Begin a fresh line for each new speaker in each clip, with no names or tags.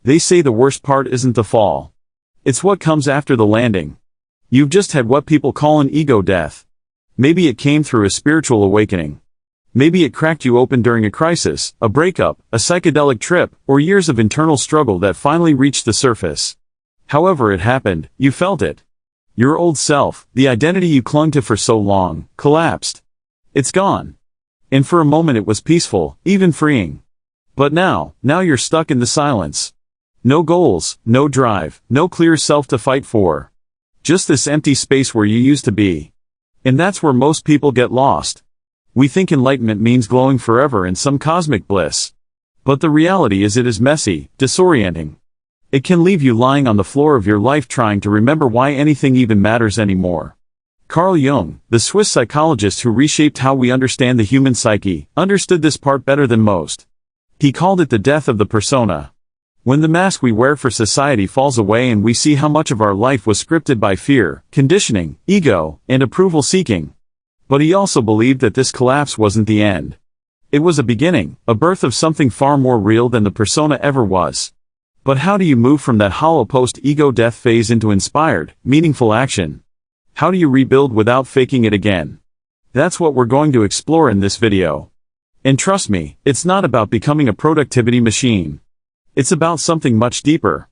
They say the worst part isn't the fall. It's what comes after the landing. You've just had what people call an ego death. Maybe it came through a spiritual awakening. Maybe it cracked you open during a crisis, a breakup, a psychedelic trip, or years of internal struggle that finally reached the surface. However it happened, you felt it. Your old self, the identity you clung to for so long, collapsed. It's gone. And for a moment it was peaceful, even freeing. But now you're stuck in the silence. No goals, no drive, no clear self to fight for. Just this empty space where you used to be. And that's where most people get lost. We think enlightenment means glowing forever in some cosmic bliss. But the reality is it is messy, disorienting. It can leave you lying on the floor of your life trying to remember why anything even matters anymore. Carl Jung, the Swiss psychologist who reshaped how we understand the human psyche, understood this part better than most. He called it the death of the persona. When the mask we wear for society falls away and we see how much of our life was scripted by fear, conditioning, ego, and approval seeking. But he also believed that this collapse wasn't the end. It was a beginning, a birth of something far more real than the persona ever was. But how do you move from that hollow post-ego death phase into inspired, meaningful action? How do you rebuild without faking it again? That's what we're going to explore in this video. And trust me, it's not about becoming a productivity machine. It's about something much deeper.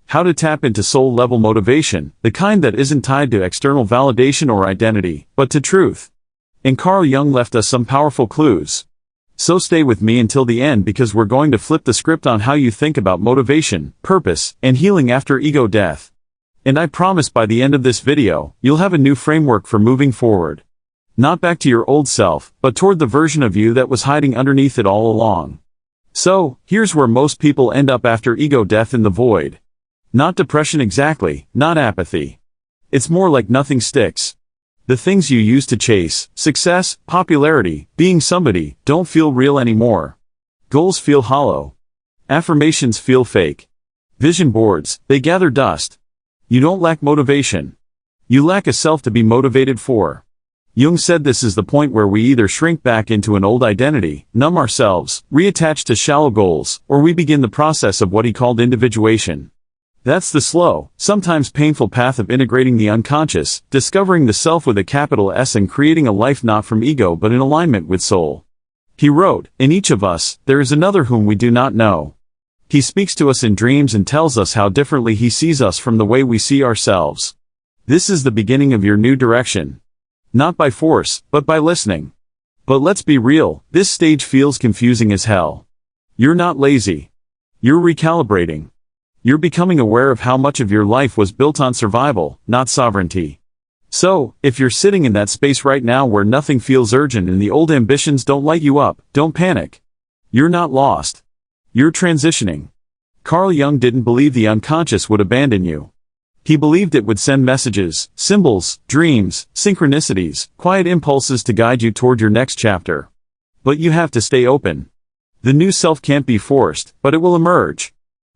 How to tap into soul-level motivation, the kind that isn't tied to external validation or identity, but to truth. And Carl Jung left us some powerful clues. So stay with me until the end because we're going to flip the script on how you think about motivation, purpose, and healing after ego death. And I promise by the end of this video, you'll have a new framework for moving forward. Not back to your old self, but toward the version of you that was hiding underneath it all along. So, here's where most people end up after ego death in the void. Not depression exactly, not apathy. It's more like nothing sticks. The things you used to chase, success, popularity, being somebody, don't feel real anymore. Goals feel hollow. Affirmations feel fake. Vision boards, they gather dust. You don't lack motivation. You lack a self to be motivated for. Jung said this is the point where we either shrink back into an old identity, numb ourselves, reattach to shallow goals, or we begin the process of what he called individuation. That's the slow, sometimes painful path of integrating the unconscious, discovering the self with a capital S and creating a life not from ego but in alignment with soul. He wrote, "In each of us, there is another whom we do not know." He speaks to us in dreams and tells us how differently he sees us from the way we see ourselves. This is the beginning of your new direction. Not by force, but by listening. But let's be real, this stage feels confusing as hell. You're not lazy. You're recalibrating. You're becoming aware of how much of your life was built on survival, not sovereignty. So, if you're sitting in that space right now where nothing feels urgent and the old ambitions don't light you up, don't panic. You're not lost. You're transitioning. Carl Jung didn't believe the unconscious would abandon you. He believed it would send messages, symbols, dreams, synchronicities, quiet impulses to guide you toward your next chapter. But you have to stay open. The new self can't be forced, but it will emerge.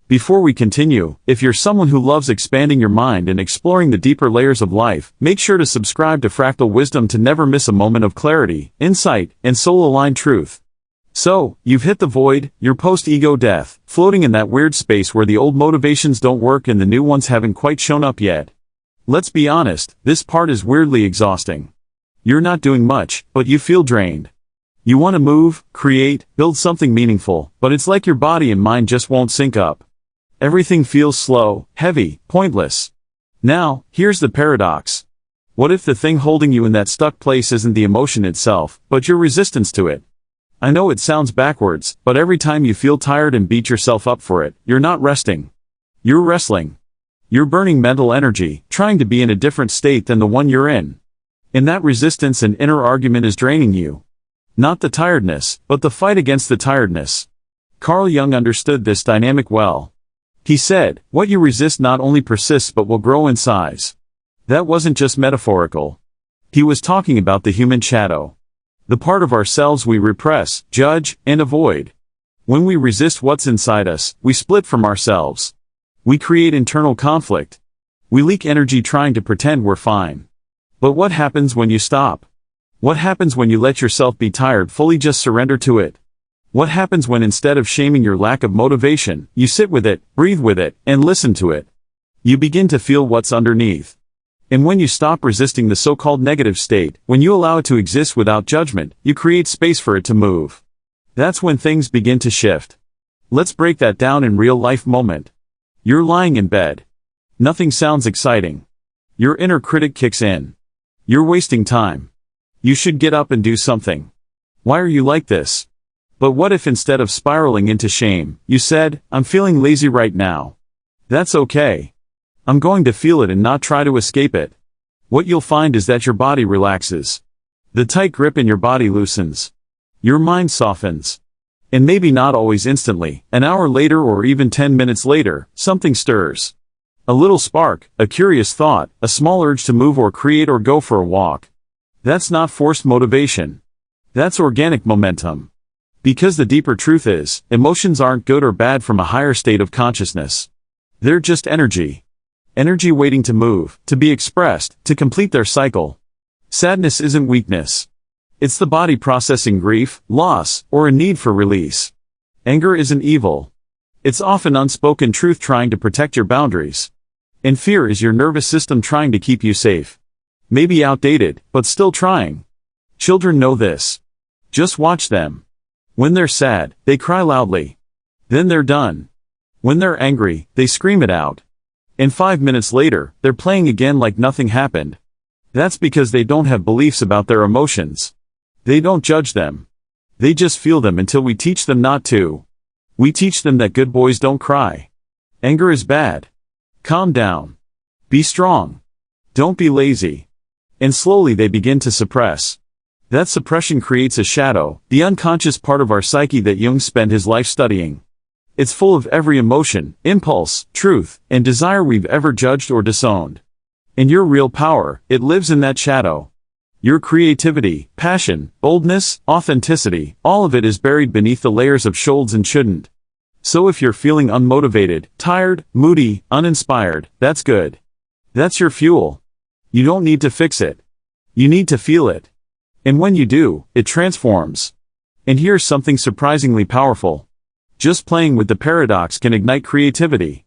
Before we continue, if you're someone who loves expanding your mind and exploring the deeper layers of life, make sure to subscribe to Fractal Wisdom to never miss a moment of clarity, insight, and soul-aligned truth. So, you've hit the void, your post-ego death, floating in that weird space where the old motivations don't work and the new ones haven't quite shown up yet. Let's be honest, this part is weirdly exhausting. You're not doing much, but you feel drained. You want to move, create, build something meaningful, but it's like your body and mind just won't sync up. Everything feels slow, heavy, pointless. Now, here's the paradox. What if the thing holding you in that stuck place isn't the emotion itself, but your resistance to it? I know it sounds backwards, but every time you feel tired and beat yourself up for it, you're not resting. You're wrestling. You're burning mental energy, trying to be in a different state than the one you're in. And that resistance and inner argument is draining you. Not the tiredness, but the fight against the tiredness. Carl Jung understood this dynamic well. He said, what you resist not only persists but will grow in size. That wasn't just metaphorical. He was talking about the human shadow. The part of ourselves we repress, judge, and avoid. When we resist what's inside us, we split from ourselves. We create internal conflict. We leak energy trying to pretend we're fine. But what happens when you stop? What happens when you let yourself be tired fully, just surrender to it? What happens when instead of shaming your lack of motivation, you sit with it, breathe with it, and listen to it? You begin to feel what's underneath. And when you stop resisting the so-called negative state, when you allow it to exist without judgment, you create space for it to move. That's when things begin to shift. Let's break that down in real-life moment. You're lying in bed. Nothing sounds exciting. Your inner critic kicks in. You're wasting time. You should get up and do something. Why are you like this? But what if instead of spiraling into shame, you said, I'm feeling lazy right now. That's okay. I'm going to feel it and not try to escape it. What you'll find is that your body relaxes. The tight grip in your body loosens. Your mind softens. And maybe not always instantly, an hour later or even 10 minutes later, something stirs. A little spark, a curious thought, a small urge to move or create or go for a walk. That's not forced motivation. That's organic momentum. Because the deeper truth is, emotions aren't good or bad from a higher state of consciousness. They're just energy. Energy waiting to move, to be expressed, to complete their cycle. Sadness isn't weakness. It's the body processing grief, loss, or a need for release. Anger isn't evil. It's often unspoken truth trying to protect your boundaries. And fear is your nervous system trying to keep you safe. Maybe outdated, but still trying. Children know this. Just watch them. When they're sad, they cry loudly. Then they're done. When they're angry, they scream it out. And 5 minutes later, they're playing again like nothing happened. That's because they don't have beliefs about their emotions. They don't judge them. They just feel them until we teach them not to. We teach them that good boys don't cry. Anger is bad. Calm down. Be strong. Don't be lazy. And slowly they begin to suppress. That suppression creates a shadow, the unconscious part of our psyche that Jung spent his life studying. It's full of every emotion, impulse, truth, and desire we've ever judged or disowned. And your real power, it lives in that shadow. Your creativity, passion, boldness, authenticity, all of it is buried beneath the layers of shoulds and shouldn't. So if you're feeling unmotivated, tired, moody, uninspired, that's good. That's your fuel. You don't need to fix it. You need to feel it. And when you do, it transforms. And here's something surprisingly powerful. Just playing with the paradox can ignite creativity.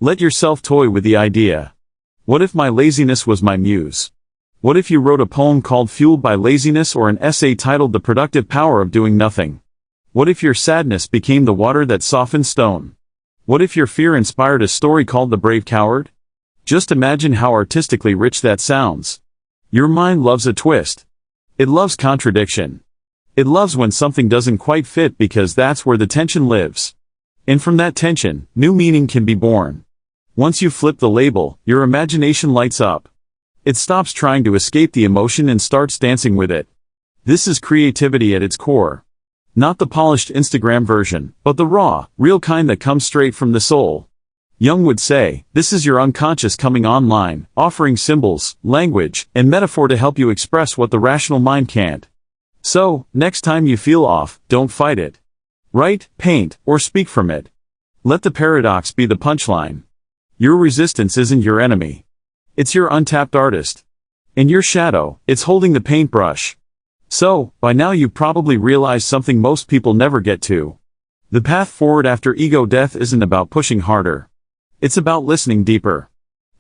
Let yourself toy with the idea. What if my laziness was my muse? What if you wrote a poem called Fueled by Laziness or an essay titled The Productive Power of Doing Nothing? What if your sadness became the water that softened stone? What if your fear inspired a story called The Brave Coward? Just imagine how artistically rich that sounds. Your mind loves a twist. It loves contradiction. It loves when something doesn't quite fit because that's where the tension lives. And from that tension, new meaning can be born. Once you flip the label, your imagination lights up. It stops trying to escape the emotion and starts dancing with it. This is creativity at its core. Not the polished Instagram version, but the raw, real kind that comes straight from the soul. Jung would say, this is your unconscious coming online, offering symbols, language, and metaphor to help you express what the rational mind can't. So, next time you feel off, don't fight it. Write, paint, or speak from it. Let the paradox be the punchline. Your resistance isn't your enemy. It's your untapped artist. And your shadow, it's holding the paintbrush. So, by now you've probably realized something most people never get to. The path forward after ego death isn't about pushing harder. It's about listening deeper.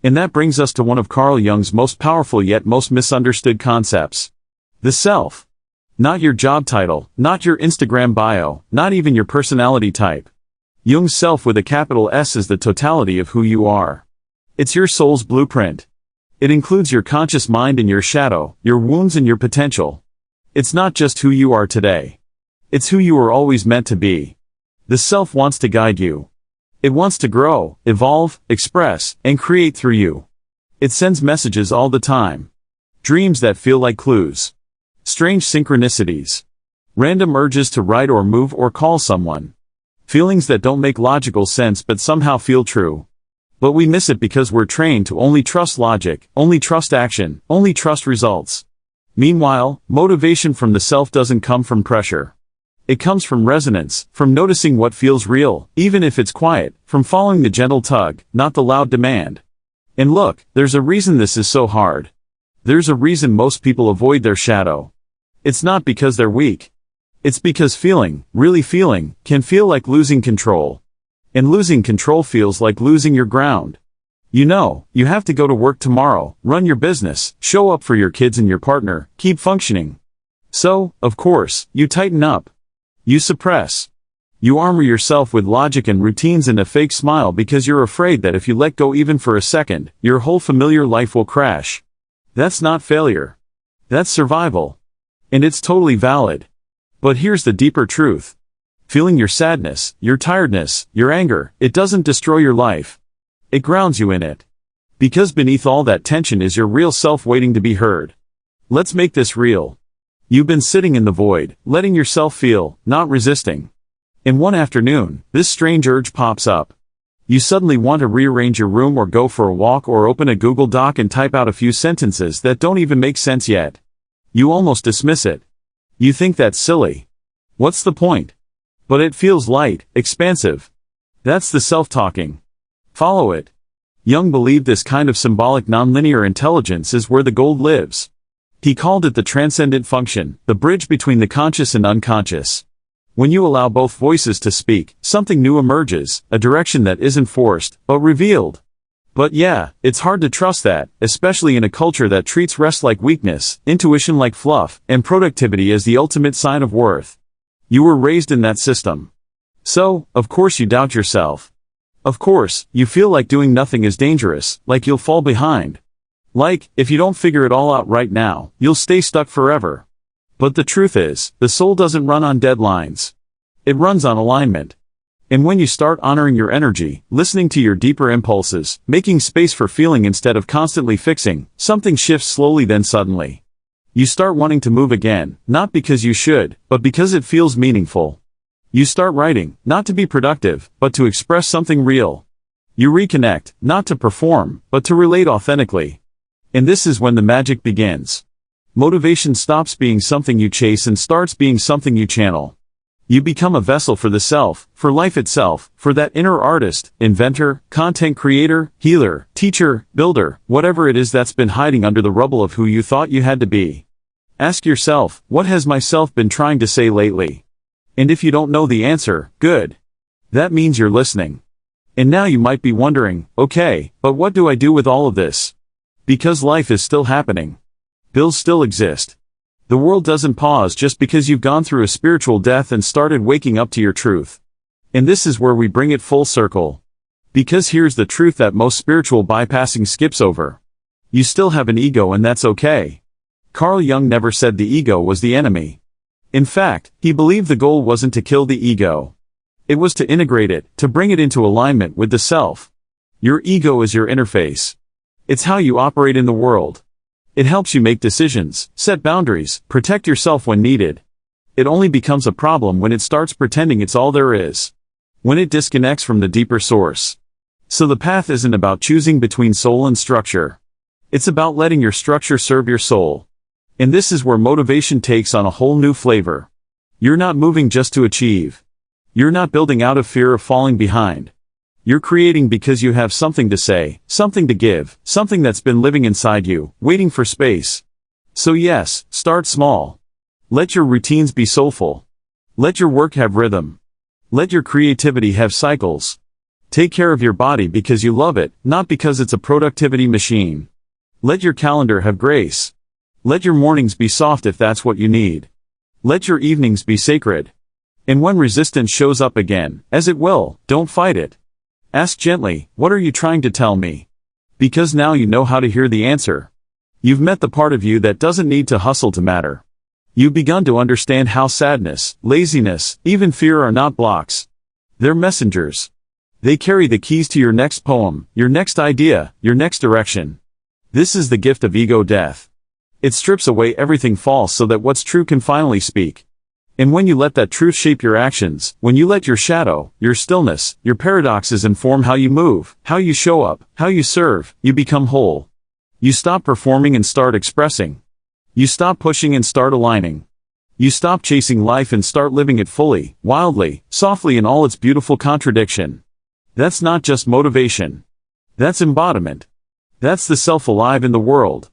And that brings us to one of Carl Jung's most powerful yet most misunderstood concepts. The self. Not your job title, not your Instagram bio, not even your personality type. Jung's self with a capital S is the totality of who you are. It's your soul's blueprint. It includes your conscious mind and your shadow, your wounds and your potential. It's not just who you are today. It's who you were always meant to be. The self wants to guide you. It wants to grow, evolve, express, and create through you. It sends messages all the time. Dreams that feel like clues. Strange synchronicities. Random urges to write or move or call someone. Feelings that don't make logical sense but somehow feel true. But we miss it because we're trained to only trust logic, only trust action, only trust results. Meanwhile, motivation from the self doesn't come from pressure. It comes from resonance, from noticing what feels real, even if it's quiet, from following the gentle tug, not the loud demand. And look, there's a reason this is so hard. There's a reason most people avoid their shadow. It's not because they're weak. It's because feeling, really feeling, can feel like losing control. And losing control feels like losing your ground. You know, you have to go to work tomorrow, run your business, show up for your kids and your partner, keep functioning. So, of course, you tighten up. You suppress. You armor yourself with logic and routines and a fake smile because you're afraid that if you let go even for a second, your whole familiar life will crash. That's not failure. That's survival. And it's totally valid. But here's the deeper truth. Feeling your sadness, your tiredness, your anger, it doesn't destroy your life. It grounds you in it. Because beneath all that tension is your real self waiting to be heard. Let's make this real. You've been sitting in the void, letting yourself feel, not resisting. And one afternoon, this strange urge pops up. You suddenly want to rearrange your room or go for a walk or open a Google Doc and type out a few sentences that don't even make sense yet. You almost dismiss it. You think that's silly. What's the point? But it feels light, expansive. That's the self-talking. Follow it. Jung believed this kind of symbolic nonlinear intelligence is where the gold lives. He called it the transcendent function, the bridge between the conscious and unconscious. When you allow both voices to speak, something new emerges, a direction that isn't forced, but revealed. But yeah, it's hard to trust that, especially in a culture that treats rest like weakness, intuition like fluff, and productivity as the ultimate sign of worth. You were raised in that system. So, of course you doubt yourself. Of course, you feel like doing nothing is dangerous, like you'll fall behind. Like, if you don't figure it all out right now, you'll stay stuck forever. But the truth is, the soul doesn't run on deadlines. It runs on alignment. And when you start honoring your energy, listening to your deeper impulses, making space for feeling instead of constantly fixing, something shifts slowly then suddenly. You start wanting to move again, not because you should, but because it feels meaningful. You start writing, not to be productive, but to express something real. You reconnect, not to perform, but to relate authentically. And this is when the magic begins. Motivation stops being something you chase and starts being something you channel. You become a vessel for the self, for life itself, for that inner artist, inventor, content creator, healer, teacher, builder, whatever it is that's been hiding under the rubble of who you thought you had to be. Ask yourself, what has myself been trying to say lately? And if you don't know the answer, good. That means you're listening. And now you might be wondering, okay, but what do I do with all of this? Because life is still happening. Bills still exist. The world doesn't pause just because you've gone through a spiritual death and started waking up to your truth. And this is where we bring it full circle. Because here's the truth that most spiritual bypassing skips over. You still have an ego and that's okay. Carl Jung never said the ego was the enemy. In fact, he believed the goal wasn't to kill the ego. It was to integrate it, to bring it into alignment with the self. Your ego is your interface. It's how you operate in the world. It helps you make decisions, set boundaries, protect yourself when needed. It only becomes a problem when it starts pretending it's all there is. When it disconnects from the deeper source. So the path isn't about choosing between soul and structure. It's about letting your structure serve your soul. And this is where motivation takes on a whole new flavor. You're not moving just to achieve. You're not building out of fear of falling behind. You're creating because you have something to say, something to give, something that's been living inside you, waiting for space. So yes, start small. Let your routines be soulful. Let your work have rhythm. Let your creativity have cycles. Take care of your body because you love it, not because it's a productivity machine. Let your calendar have grace. Let your mornings be soft if that's what you need. Let your evenings be sacred. And when resistance shows up again, as it will, don't fight it. Ask gently, what are you trying to tell me? Because now you know how to hear the answer. You've met the part of you that doesn't need to hustle to matter. You've begun to understand how sadness, laziness, even fear are not blocks. They're messengers. They carry the keys to your next poem, your next idea, your next direction. This is the gift of ego death. It strips away everything false so that what's true can finally speak. And when you let that truth shape your actions, when you let your shadow, your stillness, your paradoxes inform how you move, how you show up, how you serve, you become whole. You stop performing and start expressing. You stop pushing and start aligning. You stop chasing life and start living it fully, wildly, softly in all its beautiful contradiction. That's not just motivation. That's embodiment. That's the self alive in the world.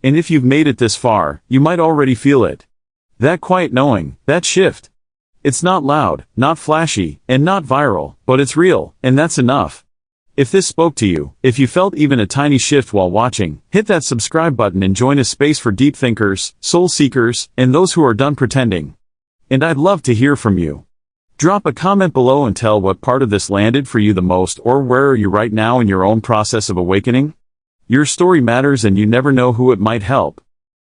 And if you've made it this far, you might already feel it. That quiet knowing, that shift, It's not loud, not flashy, and not viral, but it's real, and that's enough. If this spoke to you, if you felt even a tiny shift while watching, hit that subscribe button and join a space for deep thinkers, soul seekers, and those who are done pretending. And I'd love to hear from you. Drop a comment below and tell what part of this landed for you the most, or where are you right now in your own process of awakening? Your story matters and you never know who it might help.